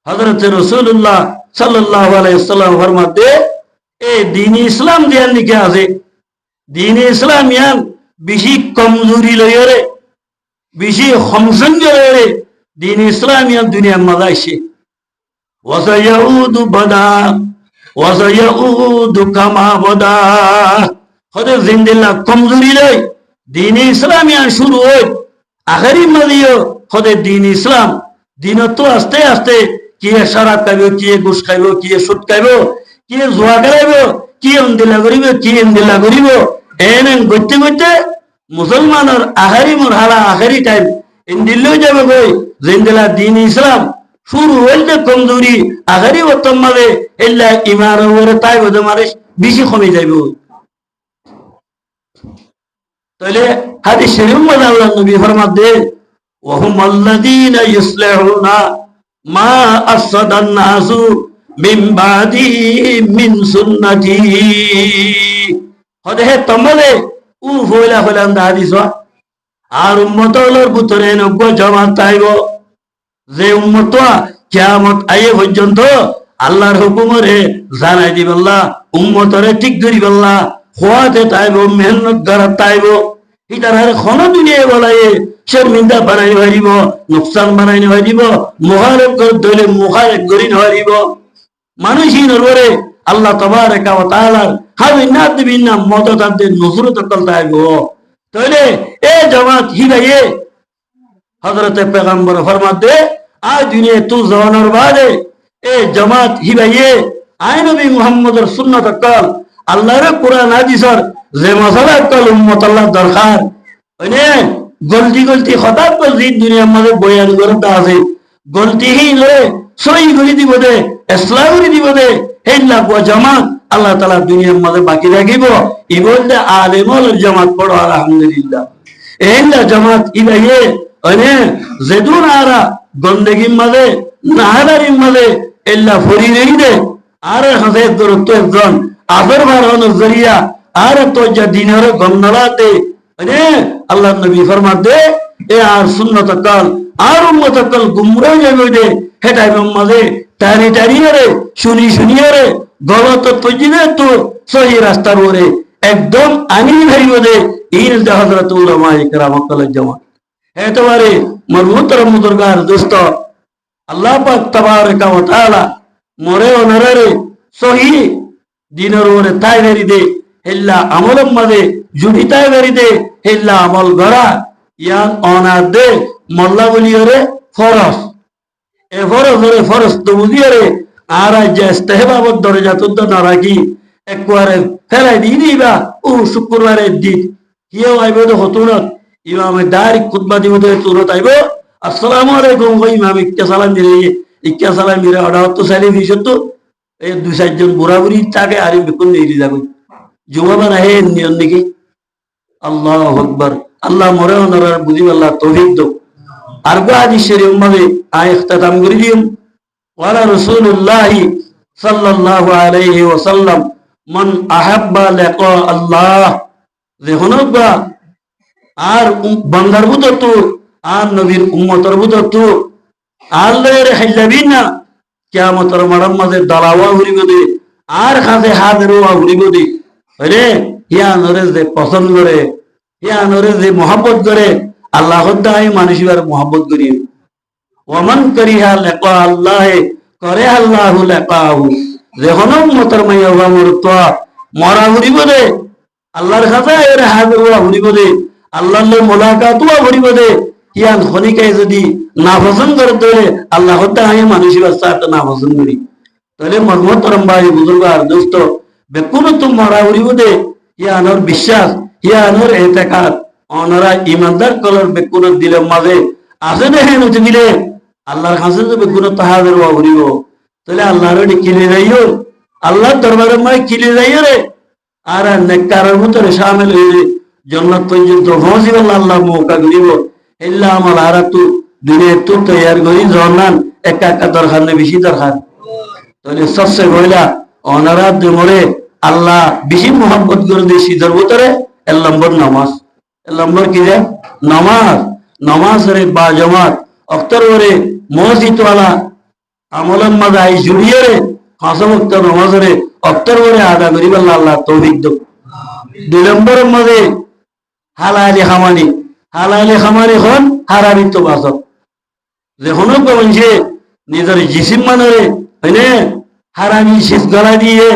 হযরত রাসূলুল্লাহ সাল্লাল্লাহু আলাইহি ওয়াসাল্লাম ফরমাতে এ দ্বীন ইসলাম দিয়ান লিখে আছে দ্বীন ইসলাম ইয়ান বেশি কমজোরি লইরে বেশি খমসঞ্জ লইরে দ্বীন ইসলাম ইয়ান দুনিয়ার মাঝে আইছে ওয়াসায়াউদু বাদা ওয়াসায়াউদু কামা বাদা হযরত জিন্দিল্লাহ কমজোরি লই দ্বীন ইসলাম ইয়ান শুরু হয় আখেরি মাঝেও হযরত দ্বীন ইসলাম দিন তো আস্তে আস্তে কিয়ে শরাব খাইব কিয়ে ঘুষ খাইব কিয়ে সুদ খাইব কিয়ে জুয়া খেলাইব কিয়ে অন্দিলা করিব কিয়ে অন্দিলা করিব এনে গইতে গইতে মুসলমানের আখেরি মরহালা আখেরি টাইম ইন্দিল্লেও যাবে গই জিন্দিলা দ্বীন ইসলাম শুরু হইতে কমজোরি আখেরি বর্তম মাঝে এল্লা ইমান ওরে তাই বোধ মারে বেশি কমে যাইব তাহলে হাদিস শরীফ মধ্যে আল্লাহ নবী ফরমাতে وهم الذين يصلحون ما أفسد الناس من بعدي من سنتي هذا تمله فولا فلان حديث আর উম্মতর ভিতরে নব্য জামাত তাইব যে উম্মত কিয়ামত আয়ে পর্যন্ত আল্লাহর হুকুমরে জানাই দিবেল্লা উম্মতরে ঠিক করিবেল্লা খোয়াতে তাইব মেহনত করা তাইব ইতার কোন দুনিয়ায় বলায়ে শর্মিন্দা বানাই হারিব নুকসান বানাই হারিব মুখারেব করে দলে মুখারেব করি হারিব মানুষই নরবরে আল্লাহ তাবারাকা ওয়া তাআলা হাবিনাত বিনা মদতাদের নসরত করতাইব তাহলে এ জামাত হিবায়ে হযরত পয়গম্বর ফরমাতে আজ দুনিয়া তু জানার বাদে এ জামাত হিবায়ে আয় নবী মুহাম্মদের সুন্নাত কল আল্লাহর কোরআন হাদিসের যে মাসালা কল উম্মত আল্লাহ দরকার ওনে গলতি গলতি হঠাৎ করে দুনিয়ার মাঝে বয়ান করতে আছে গলতিহীন হয়ে সই করে দিব দে ইসলাম করে দিব দে হেল্লা জামাত আল্লাহ তাআলা দুনিয়ার মাঝে বাকি রাখিব ই বলতে আলেমল জামাত পড়ো আলহামদুলিল্লাহ হেল্লা জামাত ইবাইয়ে অনে জেদুন আরা গন্দেগি মাঝে নাহাদারির মাঝে এল্লা ফরি নেই দে আর হাতে দরত একজন আফর বাড়ানোর জরিয়া আর তো যা দিনের গন্ডলাতে আল্লাহ নবী ফরমাতে এ আর সুন্নত কাল আর উম্মত কাল গুমরাহ যাবে দে হেটাই মাঝে টানি টানি রে শুনি শুনি রে গলত তজিনে তো সহি রাস্তার ওরে একদম আনি vibe they in Hazrat Ulama Ikram call জামা এতবারে মরহুতর মুদরগার দোস্ত আল্লাহ পাক তাবারকা ওয়া তাআলা মরে অনরে সহি দিনের ওরে তাই ভেরি দে হেল্লা আমলম মাঝে জুড়িতায় বেরি দে হেল্লা আমল গড়া ইয়ান অনার দে মল্লা বলিয়রে ফরস এ ফরস ওরে ফরস তো বুঝিয়রে আর যে ইস্তেহবাবত দরজা তুদ্দ না রাখি একবারে ফেলাই দিয়ে দিবা ও শুক্রবারের দিন কেউ আইব তো হতুনত ইমামে ডাইরেক্ট খুতবা দিব তো তুরত আইব আসসালামু আলাইকুম কই ইমাম ইক্কা সালাম দিলে ইক্কা সালাম দিলে অর্ডার তো সাইলে দিছত তো এই দুই চারজন বুড়া বুড়ি তাকে আরে বেকুন নিয়ে যাবে জুমাবার আহে নিয়ন নাকি আল্লাহু আকবার আল্লাহ মরে ওনার বুঝিব আল্লাহ তৌফিক দাও আর হাদিস শরীফ মধ্যে আয় ইখতিতাম করে দিম ওয়ালা রাসূলুল্লাহ সাল্লাল্লাহু আলাইহি ওয়াসাল্লাম মান আহাব্বা লিকা আল্লাহ যেহনবা আর বান্দার ভিতর তো আর নবীর উম্মতের ভিতর তো আল্লাহর হাইলাবিনা কিয়ামতের মাঠের মাঝে দালাওয়া ঘুরিব দে আর কাছে হাজারওয়া ঘুরিব দে আরে ইয়া নরে যে পছন্দ করে ইয়া নরে যে মোহাব্বত করে আল্লাহ তাআলা মানুষের মোহাব্বত করি ওমান করিহা লিকা আল্লাহ করে আল্লাহু লিকাহু যখন উম্মতের মাইয়া মরতো মরা ঘুরিব দে আল্লাহর কাছে এর হাজারওয়া ঘুরিব দে আল্লাহর মুলাকাতও ঘুরিব দে ইয়ান খনিকাই যদি না পছন্দ করে তাহলে আল্লাহ তাআলা মানুষের সাথে না পছন্দ করি তাহলে মরমতরম ভাই বুজুর্গ আর দোস্ত বেকুন তো মরা ঘুরিব দে ইয়ানোর বিশ্বাস ইয়ানোর এতেকাদ ওনারা ইমানদার কলর বেকুন দিলের মাঝে আছে দেখেন উঠে দিলে আল্লাহর কাছে তো বেকুন তাহাদের ঘুরিব তাহলে আল্লাহর কিনে যাইও আল্লাহর দরবারের মাঝে কিনে যাইও রে আর নেককারের ভিতরে শামিল হইলে জান্নাত পর্যন্ত পৌঁছিব আল্লাহ মৌকা করিব ইল্লা আমাল আরাতু দুনিয়া তো তৈয়ার করি জান্নাত একা একা দরকার নেই বেশি দরকার তাহলে সবচেয়ে বইলা অনারাত মরে আল্লাহ বেশি মোহাম্মত করে দিয়ে শীতের ভিতরে 1 নম্বর নামাজ নম্বর কি রে নামাজ নামাজ রে বা জমাত অক্তর করে মসজিদ ওয়ালা আমলের মাঝে আই জুড়িয়ে রে পাঁচ ওয়াক্ত নামাজ রে অক্তর করে আদা করিব আল্লাহ তৌফিক দাও। দুই নম্বরের মাঝে হালালি খামানি খন হারামি তো বাসক যখন মানুষে নিজের জিসিম মানরে হইনে হারামি শেষ গলা দিয়ে